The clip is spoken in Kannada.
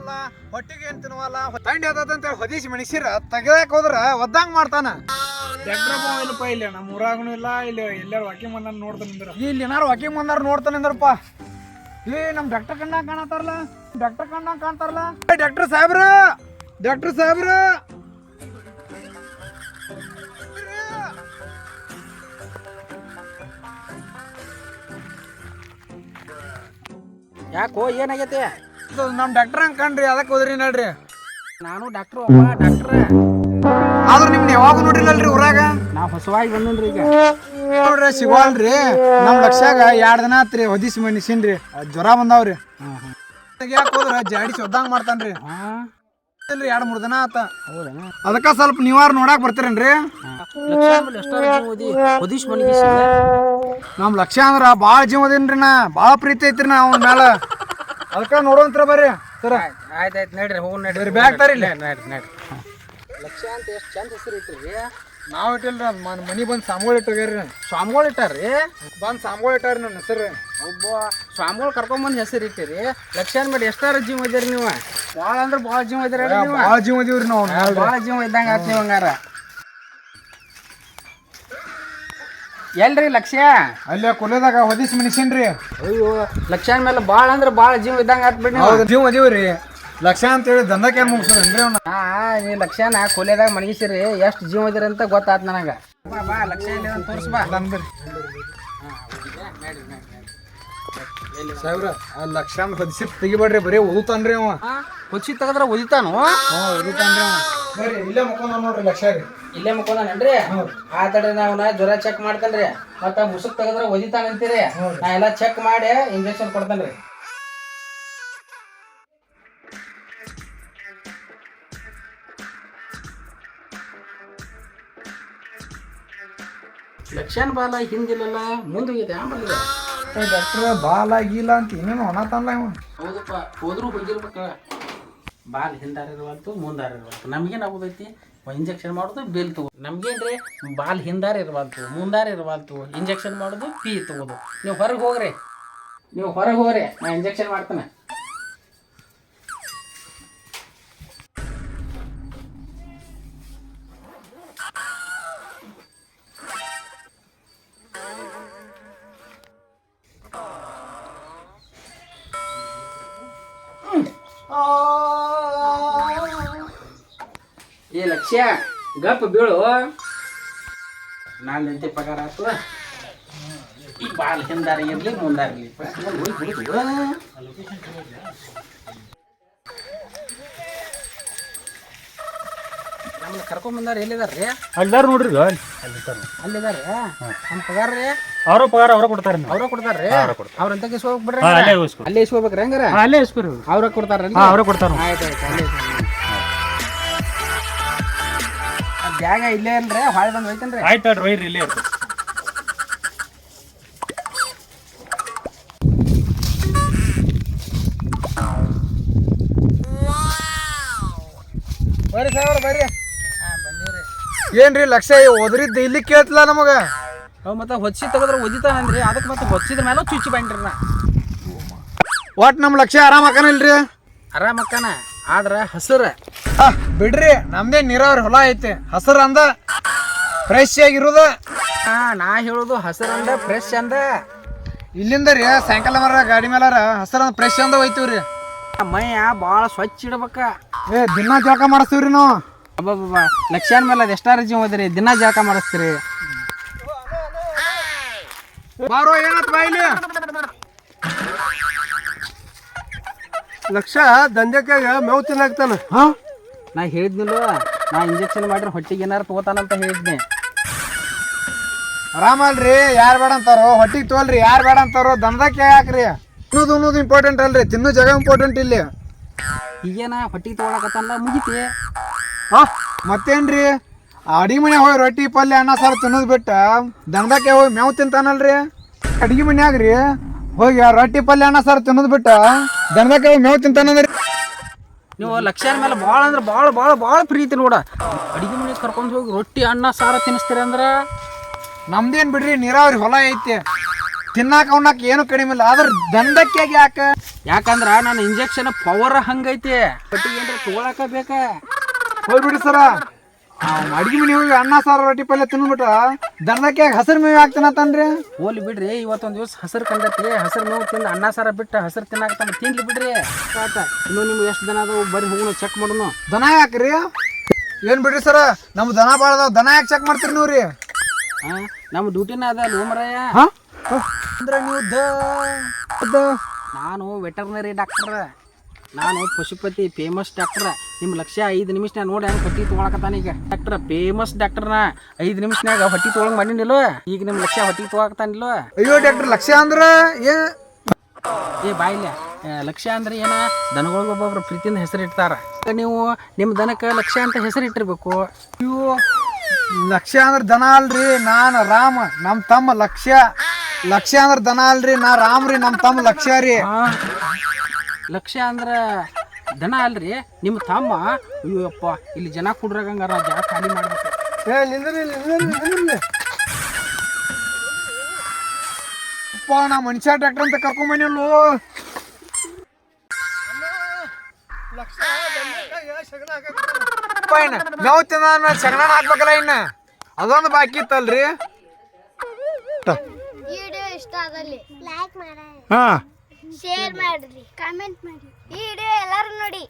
ತಿನ್ನವಲ್ಲ, ಹೊಟ್ಟಿಗೆ ಏನ್ ತಿನ್ನವಲ್ಲ, ತಂಡಿ ಆದಂತ ಹೊದೀಶ್ ಮನುಷ್ಯರ ತೆಗಿದಾಕ ಹೋದ್ರ ಒದ್ದಂಗ್ ಮಾಡ್ತಾನ. ಇಲ್ಲಪ್ಪ ಇಲ್ಲಿ ನಮ್ಮ ಊರಾಗೂ ಇಲ್ಲ, ಇಲ್ಲಿ ಎಲ್ಲಾರು ವಾಕಿಂಗ್ ಬಂದಾರ ನೋಡ್ತಾನೆ ನಿಂದ್ರ. ಇಲ್ಲಿ ಏನಾರು ವಾಕಿಂಗ್ ಬಂದಾರ ನೋಡ್ತಾನೆ ಅಂದ್ರಪ್ಪ. ನಮ್ ಡಾಕ್ಟರ್ ಕಣ್ಣಾಗ ಕಾಣತಾರಲ್ಲ, ಡಾಕ್ಟರ್ ಕಣ್ಣಾಗ ಕಾಣ್ತಾರಲ್ಲ. ಡಾಕ್ಟರ್ ಸಾಹೇಬ್ರ, ಡಾಕ್ಟರ್ ಸಾಹೇಬ್ರ, ಯಾಕೋ ಏನಾಗೈತೆ? ನಮ್ ಡಾಕ್ಟರ್ ಹಂಗ ಕಣ್ರಿ, ಅದಕ್ಕೆ ಹೋದ್ರಿ ನೋಡ್ರಿ. ನಾನು ಡಾಕ್ಟ್ರು ಅಪ್ಪ, ಡಾಕ್ಟ್ರ. ಆದ್ರ ನಿಮ್ನ ಯಾವಾಗ ನೋಡಿಲ್ಲಲ್ರಿ ಊರಾಗ? ನಾ ಹೊಸವಾಗಿ ಬಂದನ್ರಿ ಈಗ. ನೋಡ್ರಿ ಸಿಗೋಲ್ರಿ. ನಮ್ ಲಕ್ಷಾಗ 2 ದಿನ ಆತ್ರಿ ಹೊದೀಶ್ ಮನುಷ್ಯನ್ರಿ ಜ್ವರ ಬಂದಾವ್ರಿ. ಯಾಕೆ ಹೋದ್ರ ಜಾಡಿಸಿ ಒದ್ದಂಗ್ ಮಾಡ್ತಾನ್ರಿ. 2-3 ದಿನ ಆತ. ಅದಕ್ಕ ಸ್ವಲ್ಪ ನೀವಾರ ನೋಡಾಕ್ ಬರ್ತೀರೇನ್ರಿ? ಹೊದೀಶ್ ಮನಿಗೆ ನಮ್ ಲಕ್ಷ ಅಂದ್ರ ಬಾಳ ಜೀವ ಅದೇನ್ರಿ, ನಾ ಬಾಳ ಪ್ರೀತಿ ಐತ್ರಿ ನಾ ಅವನ ಮ್ಯಾಲ. ಅದಕ್ಕ ನೋಡೋಂತ್ರ ಬರ್ರಿ ಸರ. ಆಯ್ತಾಯ್ತು ನಡ್ರಿ, ಹೋಗಿ ನಡ್ರಿ. ಬ್ಯಾಗ್ ತರಿಲ್ಲ. ನಡ್ರಿ. ಲಕ್ಷ ಅಂತ ಎಷ್ಟು ಚಂದ ಹೆಸರು ಇಟ್ರಿ. ನಾವ್ ಇಟ್ಟಿಲ್ರಿ, ಮನಿ ಬಂದ್ ಸಾಮ್ಗಳು ಇಟ್ಟೋಗ್ಯಾರಿ. ಸ್ವಾಮಿಗಳು ಇಟ್ಟಾರ್ರಿ? ಬಂದ್ ಸಾಮ್ಗಳು ಇಟ್ಟಾರಿ ನನ್ನ ಹೆಸರು. ಒಬ್ಬ ಸ್ವಾಮಿಗಳು ಕರ್ಕೊಂಬಂದು ಹೆಸರು ಇಟ್ಟಿರಿ. ಲಕ್ಷಾನ್ ಮಾಡಿ ಎಷ್ಟಾರ ಜೀವ ಇದ್ದೀರಿ ನೀವು? ಭಾಳ ಅಂದ್ರೆ ಭಾಳ ಜೀವ ಇದ್ದೀರಿ. ಬಾಳ ಜೀವ ಇದೀವ್ರಿ ನಾವು. ಭಾಳ ಜೀವ ಇದ್ದಂಗ ಆತ್ ನೀವು ಹಂಗಾರ. ಎಲ್ರಿ ಲಕ್ಷ್ಯ? ಅಲ್ಲೇ ಕೊಲೆದಾಗ ಹೊದೀಶ್ ಮನುಷ್ಯನ್ರಿ. ಅಯ್ಯೋ, ಲಕ್ಷಾನ್ ಮೇಲೆ ಭಾಳ ಅಂದ್ರೆ ಭಾಳ ಜೀವ ಇದ್ದಂಗ ಆತ್ ಬಿಡ್ರಿ. ಹೌದು, ಜೀವ ಅದೀವ್ರಿ. ಲಕ್ಷ ಅಂತೇಳಿ ದಂಧಕ್ಕೆ ಏನ್ ಮುಗಿಸೋದ್ರಿ ಅವ್ನ? ನೀ ಲಕ್ಷನ ಕೊಲೆದಾಗ ಮಣಗಿಸಿರಿ, ಎಷ್ಟು ಜೀವ ಇದ್ದೀರಿ ಅಂತ ಗೊತ್ತಾತ್ ನನಗ. ಬಾ ಲಕ್ಷ ಎಲ್ಲಿ ತೋರ್ಸ್ ಬಾ. ಸಾಹೇಬ್ರ, ಆ ಲಕ್ಷ ಹೊದಿಸಿ ತೆಗಿಬೇಡ್ರಿ, ಬರೀ ಓದುತ್ತಾನ್ರಿ ಅವ. ಹುಚ್ಚಿ ತೆಗದ್ರ ಒದಿತಾನು? ಓದುತ್ತಾನ್ರಿ ಅವ. ಬರ್ರಿ ಇಲ್ಲೇ ಮುಖಂಡ ನೋಡ್ರಿ ಲಕ್ಷ ರೀ. ಇಲ್ಲೇ ಮುಕ್ಕೊಂಡೇನ್ರಿ? ಆ ತಡ್ರಿ, ನಾವ್ ಜ್ವರ ಚೆಕ್ ಮಾಡ್ತೇನ್ರಿ. ಮತ್ತ ಮುಸುಕ್ ತೆಗದ್ರ ಒದಿತಾನಂತೀರಿ. ನಾ ಎಲ್ಲಾ ಚೆಕ್ ಮಾಡಿ ಇಂಜೆಕ್ಷನ್ ಕೊಡ್ತೇನ್ರಿ. ಲಕ್ಷಣ ಬಾಲ ಹಿಂದಿಲ್ಲ ಮುಂದೋಗಿದೆ. ಆಮೇಲೆ ಡಾಕ್ಟ್ರ ಬಾಲ ಗೀಲ ಅಂತ ಏನೇನು ಹೊಣತಾನಲ್ಲ ಇವ. ಹೌದಪ್ಪ, ಹೋದ್ರು ಹೋಗಿರ್ಬೇಕ. ಬಾಲ್ ಹಿಂದಾರಿರುವಲ್ತು ಮುಂದಾರಿರುವಲ್ತು. ನಮ್ಗೇನು ಆಗೋದೈತಿ? ಇಂಜೆಕ್ಷನ್ ಮಾಡೋದು ಬಿಲ್ ತಗೋ. ನಮ್ಗೇನ್ರಿ ಬಾಲ್ ಹಿಂದಾರ ಇರವಲ್ತು ಮುಂದಾರ ಇರವಲ್ತು, ಇಂಜೆಕ್ಷನ್ ಮಾಡೋದು ಪಿ ತಗೋದು. ನೀವು ಹೊರಗೆ ಹೋಗ್ರಿ, ನಾ ಇಂಜೆಕ್ಷನ್ ಮಾಡ್ತೇನೆ. ಏ ಲಕ್ಷ್ಯ, ಗಪ್ ಬೀಳು. ನಾನು ಎಂತೆ ಪಗಾರ ಆಯ್ತು. ಈ ಬಾಲ್ ಹಿಂದಾರ ಇರ್ಲಿ ಮುಂದಾರ ಇರ್ಲಿ, ನಮ್ಮನ್ನ ಕರ್ಕೊಂಬಂದಾರ. ಎಲ್ಲಿದಾರ್ರಿ? ಅಲ್ದಾರ ನೋಡ್ರಿ. ಅಲ್ಲಿದಾರ. ನಮ್ಮ ಪಗಾರ ರೀ? ಅವ್ರ ಪಗಾರ ಅವ್ರ ಕೊಡ್ತಾರ. ಅವ್ರ ಕೊಡ್ತಾರ್ರಿ? ಅವ್ರ ಅಂತ ಹೋಗ್ಬಿಡ್ರಿ. ಅಲ್ಲೇ ಇಸ್ಕೋಬೇಕ್ರಿ ಹಂಗಾರ? ಅಲ್ಲೇ ಇಸ್ಕೊರಿ. ಅವ್ರ ಕೊಡ್ತಾರ? ಅವ್ರ ಕೊಡ್ತಾರ. ಆಯ್ತಾಯ್ತು, ಅಲ್ಲೇ ಜಾಗ ಇಲ್ಲೇ ಅಲ್ರಿ, ಹೊಳೆ ಬಂದು ಹೋಯ್ತೇನ್ರಿ? ಆಯ್ತು ಒಯ್ರಿ, ಇಲ್ಲೇ ಇರ್ತದೆ. ಬರ್ರಿ ಸಾಹೇಬ್ರ ಬರ್ರಿ. ಬಂದೀವ್ರಿ. ಏನ್ರಿ ಲಕ್ಷ ಓದ್ರಿದ್ದು ಇಲ್ಲಿ ಕೇಳ್ತಿಲ್ಲ ನಮಗ. ಅವ್ ಮತ್ತೆ ಹೊಚ್ಚಿ ತೆಗದ್ರ ಒದಿತಾನಂದ್ರಿ, ಅದಕ್ಕೆ ಮತ್ತೆ ಹೊಚ್ಚಿದ್ರ ಮೇಲೆ ಚುಚ್ಚಿ ಬಂದ್ರಿ. ನಾ ಒಟ್ ನಮ್ ಲಕ್ಷ ಆರಾಮ್ ಹಾಕನಿಲ್ರಿ. ಆರಾಮಕ್ಕನ ಆದ್ರ ಹಸಿರ ಬಿಡ್ರಿ, ನಮ್ದೇ ನೀರಾವರಿ ಹೊಲ ಐತಿ. ಹಸರ ಅಂದ ಫ್ರೆಶ್ ಆಗಿರೋದ. ನಾ ಹೇಳುದು ಹಸಿರ ಅಂದ ಫ್ರೆಶ್ ಅಂದ. ಇಲ್ಲಿಂದ ರೀ ಸಾಯಂಕಾಲ ಮರ ಗಾಡಿ ಮೇಲಾರ ಹಸರ ಫ್ರೆಶ್ ಅಂದ ಹೋಯ್ತಿವ್ರಿ. ಮೈಯ ಭಾಳ ಸ್ವಚ್ಛ ಇಡ್ಬೇಕ. ದಿನ ಜಳಕ ಮಾಡಿಸ್ತೀವ್ರಿ ನಾವು. ಅಬ್ಬಬ್ಬ, ಲಕ್ಷಾನ್ ಮೇಲೆ ಅದು ಎಷ್ಟಾರ ಜೀವ ಹೋದ್ರಿ, ದಿನ ಜಳಕ ಮಾಡಿಸ್ತೀರಿ. ಬಾರೋ ಏನತ್ ಬಾಯಿಲಿ. ಲಕ್ಷ ದಂಧಕ್ಕಾಗ ಮೇವು ತಿನ್ನಾಗ್ತಾನ. ನಾ ಹೇಳಿದ್ನಿಲ್ಲ, ನಾ ಇಂಜೆಕ್ಷನ್ ಮಾಡ್ರಿ ಹೊಟ್ಟಿಗೆ ಏನಾರು ತಗೋತಾನಂತ ಹೇಳಿದ್ನಿ. ಆರಾಮಲ್ರಿ, ಯಾರು ಬೇಡ ಅಂತಾರೋ, ಹೊಟ್ಟಿಗೆ ತೋಲ್ರಿ ಯಾರು ಬೇಡ ಅಂತಾರೋ. ದನದಕ್ಕೆ ಯಾಕ್ರಿ? ಅನ್ನೋದು ಇಂಪಾರ್ಟೆಂಟ್ ಅಲ್ರಿ, ತಿನ್ನೋ ಜಾಗ ಇಂಪಾರ್ಟೆಂಟ್ ಇಲ್ಲಿ. ಈಗೇನ ಹೊಟ್ಟಿಗೆ ತಗೊಳಕತ್ತಲ್ಲ, ಮುಗಿತಿ. ಮತ್ತೇನ್ರಿ, ಅಡಿಗೆ ಮನ್ಯಾಗ ಹೋಗಿ ರೊಟ್ಟಿ ಪಲ್ಯ ಅನ್ನ ಸಾರು ತಿನ್ನೋದು ಬಿಟ್ಟ ದನದಕ್ಕೆ ಹೋಗಿ ಮೇವು ತಿಂತಾನಲ್ರಿ. ಅಡಿಗೆ ಮನ್ಯಾಗ್ರಿ ಹೋಗಿ ರೊಟ್ಟಿ ಪಲ್ಯ ಅನ್ನ ಸಾರು ತಿನ್ನೋದು ಬಿಟ್ಟ ದನದಕ್ಕೆ ಹೋಗಿ ಮೇವು ತಿಂತಾನಂದ್ರಿ. ನೀವು ಲಕ್ಷಾನ ಮೇಲೆ ಭಾಳ ಅಂದ್ರೆ ಭಾಳ ಭಾಳ ಭಾಳ ಪ್ರೀತಿ ನೋಡ. ಅಡಿಗೆ ಮನೆಗೆ ಕರ್ಕೊಂಡು ಹೋಗಿ ರೊಟ್ಟಿ ಅನ್ನ ಸಾರ ತಿನ್ನಿಸ್ತೀರಿ ಅಂದ್ರೆ ನಮ್ದೇನು ಬಿಡ್ರಿ, ನೀರಾವರಿ ಹೊಲ ಐತಿ. ತಿನ್ನಾಕ ಉಣ್ಣಾಕ ಏನು ಕಡಿಮೆ ಇಲ್ಲ ಆದ್ರ ದಂಧಕ್ಕೆ ಯಾಕೆ ಯಾಕಂದ್ರ ನನ್ನ ಇಂಜೆಕ್ಷನ್ ಪವರ್ ಹಂಗೈತಿ ಬಟ್ಟಿಗೆ ಏನ್ರ ತಗೊಳಕ ಬೇಕ ಹೋಗ್ಬಿಡ್ರಿ ಸರ ಅಡಿಗೆ ಮನೆ ಹೋಗಿ ಅನ್ನ ಸಾರು ರೊಟ್ಟಿ ಪಲ್ಯ ತಿನ್ಬಿಟ್ಟ ದಂಧಕ್ಕೆ ಹಸಿರು ಮೇವು ಹಾಕ್ತಾನತ್ತನ್ರಿ ಹೋಲಿ ಬಿಡ್ರಿ ಇವತ್ತೊಂದ್ ದಿವಸ ಹಸಿರು ಕಂಡೈತಿ ಹಸಿರು ಮೇವು ತಿಂದು ಅನ್ನ ಸಾರ ಬಿಟ್ಟು ಹಸಿರು ತಿನ್ನಾಕತ್ತಾನ ತಿನ್ಲಿ ಬಿಡ್ರಿ ಆತ ಇನ್ನು ನಿಮ್ಗೆ ಎಷ್ಟು ದನ ಅದಾವು ಬರೀ ಹೋಗೋಣ ಚೆಕ್ ಮಾಡೋಣ ದನ ಯಾಕ್ರಿ ಏನ್ ಬಿಡ್ರಿ ಸರ ನಮ್ ದನ ಭಾಳ ಅದಾವ ದನ ಯಾಕೆ ಚೆಕ್ ಮಾಡ್ತೀರಿ ನೀವು ರೀ ನಮ್ಮ ಡ್ಯೂಟಿನ ಅದ ಅಲ್ಲ ಮರಯ್ಯ ಅಂದ್ರೆ ನೀವು ನಾನು ವೆಟರ್ನರಿ ಡಾಕ್ಟರ್ ನಾನು ಪಶುಪತಿ ಫೇಮಸ್ ಡಾಕ್ಟರ್ ನಿಮ್ಮ ಲಕ್ಷ್ಯ 5 ನಿಮಿಷ ನೋಡಿ ಹೆಂಗೆ ಹೊಟ್ಟಿ ತೊಗೊಳಕತ್ತಾನ ಈಗ ಡಾಕ್ಟರ್ ಫೇಮಸ್ ಡಾಕ್ಟರ್ನ 5 ನಿಮಿಷನಾಗ ಹೊಟ್ಟಿ ತೊಗೊಳಂಗೆ ಮಾಡಿನಿಲ್ವ ಈಗ ನಿಮ್ಮ ಲಕ್ಷ್ಯ ಹೊಟ್ಟಿ ತೊಗೊಳಕತ್ತಾನಿಲ್ವ ಅಯ್ಯೋ ಡಾಕ್ಟರ್ ಲಕ್ಷ್ಯ ಅಂದ್ರ ಏ ಬಾಯಿಲ್ಲ ಲಕ್ಷ್ಯ ಅಂದ್ರೆ ಏನ ದನಗಳಿಗೆ ಒಬ್ಬೊಬ್ರು ಪ್ರೀತಿಯಿಂದ ಹೆಸರು ಇಡ್ತಾರ ನೀವು ನಿಮ್ಮ ದನಕ್ಕೆ ಲಕ್ಷ್ಯ ಅಂತ ಹೆಸರು ಇಟ್ಟಿರ್ಬೇಕು ಇವು ಲಕ್ಷ್ಯ ಅಂದ್ರ ದನ ಅಲ್ರಿ ನಾನು ರಾಮ ನಮ್ ತಮ್ಮ ಲಕ್ಷ್ಯ ಲಕ್ಷ್ಯ ಅಂದ್ರ ದನ ಅಲ್ರಿ ನಾ ರಾಮ್ ರೀ ನಮ್ ತಮ್ಮ ಲಕ್ಷ್ಯ ರೀ ಲಕ್ಷ್ಯ ಅಂದ್ರ ದನ ಅಲ್ರಿ ನಿಮ್ಮ ತಮ್ಮ ಅಯ್ಯೋಪ್ಪ ಇಲ್ಲಿ ಜನ ಕುಡ್ರಾಗಂಗಾರ ಜಾಗ ಖಾಲಿ ಮಾಡ್ಬೇಕು ಅಪ್ಪ ನಾ ಮನುಷ್ಯ ಡಾಕ್ಟರ್ ಅಂತ ಕರ್ಕೊಂಬಂದಿಲ್ಲೋ ಮೇವು ತಿನ್ನ ಸಗಣ ಹಾಕ್ಬೇಕಲ್ಲ ಇನ್ನ ಅದೊಂದು ಬಾಕಿ ಇತ್ತಲ್ರಿ ವಿಡಿಯೋ ಇಷ್ಟ ಆದಲ್ಲಿ ಲೈಕ್ ಮಾಡಿ ಹಾ ಶೇರ್ ಮಾಡ್ರಿ ಕಾಮೆಂಟ್ ಮಾಡಿ ಈ ವಿಡಿಯೋ ಎಲ್ಲರೂ ನೋಡಿ